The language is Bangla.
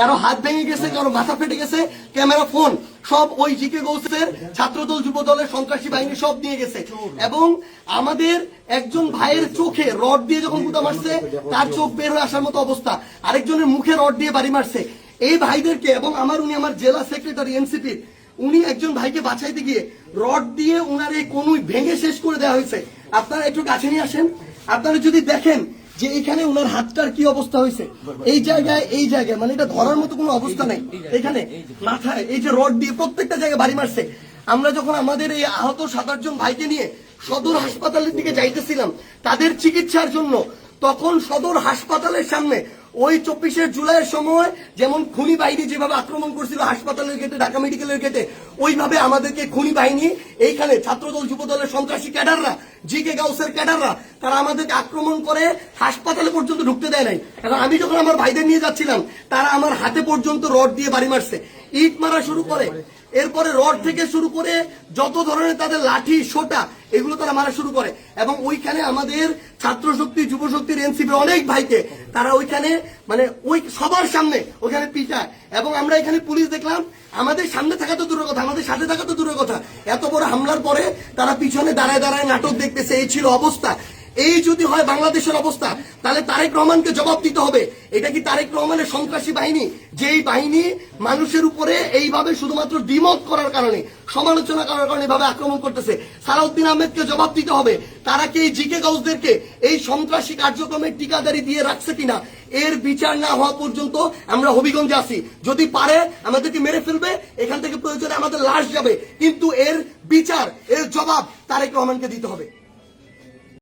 কারো হাত ভেঙে গেছে, কারো মাথা ফেটে গেছে, ক্যামেরা ফোন সব ওই জিকে গৌসের ছাত্রদল যুব দলের সন্ত্রাসী বাহিনী সব নিয়ে গেছে। এবং আমাদের একজন ভাইয়ের চোখে রড দিয়ে যখন গুতা মারছে তার চোখ বের হয়ে আসার মতো অবস্থা, আরেকজনের মুখে রড দিয়ে বাড়ি মারছে। এই ভাইদেরকে এবং উনি আমার জেলা সেক্রেটারি এনসিপির, উনি একজন ভাইকে বাঁচাইতে গিয়ে রড দিয়ে উনার এই কনুই ভেঙে শেষ করে দেওয়া হয়েছে। আপনারা একটু কাছে নিয়ে আসেন, আপনারা যদি দেখেন যে এখানে উনার হাতটার কি অবস্থা হয়েছে, এই জায়গায় মানে এটা ধরার মতো কোনো অবস্থা নেই। এখানে মাথায় এই যে রড দিয়ে প্রত্যেকটা জায়গায় বাড়ি মারছে। আমরা যখন আমাদের এই আহত 7-8 জন ভাইকে নিয়ে সদর হাসপাতালের দিকে যাইতেছিলাম তাদের চিকিৎসার জন্য, তখন সদর হাসপাতালের সামনে ওই 24শে জুলাইয়ের সময় যেমন খুনি বাহিনী যেভাবে আক্রমণ করছিল হাসপাতালের গেটে, ঢাকা মেডিকেলের গেটে, ওইভাবে আমাদেরকে খুনি বাহিনী এইখানে ছাত্রদল যুব দলের সন্ত্রাসী ক্যাডাররা, জিকে গাউসের ক্যাডাররা, তারা আমাদেরকে আক্রমণ করে হাসপাতালে পর্যন্ত ঢুকতে দেয় নাই। এখন আমি যখন আমার ভাইদের নিয়ে যাচ্ছিলাম তারা আমার হাতে পর্যন্ত রড দিয়ে বাড়ি মারছে, ইট মারা শুরু করে, এরপরে রড থেকে শুরু করে যত ধরনের তাদের লাঠি সোটা এগুলো তারা মারা শুরু করে। এবং ওইখানে আমাদের ছাত্র শক্তি, যুব শক্তির, এনসিপির অনেক ভাইকে তারা ওইখানে মানে ওই সবার সামনে ওইখানে পিটায়। এবং আমরা এখানে পুলিশ দেখলাম, আমাদের সামনে থাকা তো দূরের কথা, আমাদের সাথে থাকা তো দূরের কথা, এত বড় হামলার পরে তারা পিছনে দাঁড়ায় দাঁড়ায় নাটক দেখতেছে। এই ছিল অবস্থা। এই যদি হয় বাংলাদেশের অবস্থা, তাহলে তারেক রহমানকে জবাব দিতে হবে। এটা কি তারেক রহমানের সন্ত্রাসী বাহিনী, যেই বাহিনী মানুষের উপরে এইভাবে শুধুমাত্র দ্বিমত করার কারণে, সমালোচনা করার কারণে এভাবে আক্রমণ করতেছে? সালাউদ্দিন আহমেদকে জবাব দিতে হবে। তারা কি এই জিকে গাউসদেরকে এই সন্ত্রাসী কার্যক্রমের টিকাদারি দিয়ে রাখছে কিনা, এর বিচার না হওয়া পর্যন্ত আমরা হবিগঞ্জে আছি। যদি পারে আমাদেরকে মেরে ফেলবে, এখান থেকে প্রয়োজনে আমাদের লাশ যাবে, কিন্তু এর বিচার, এর জবাব তারেক রহমানকে দিতে হবে।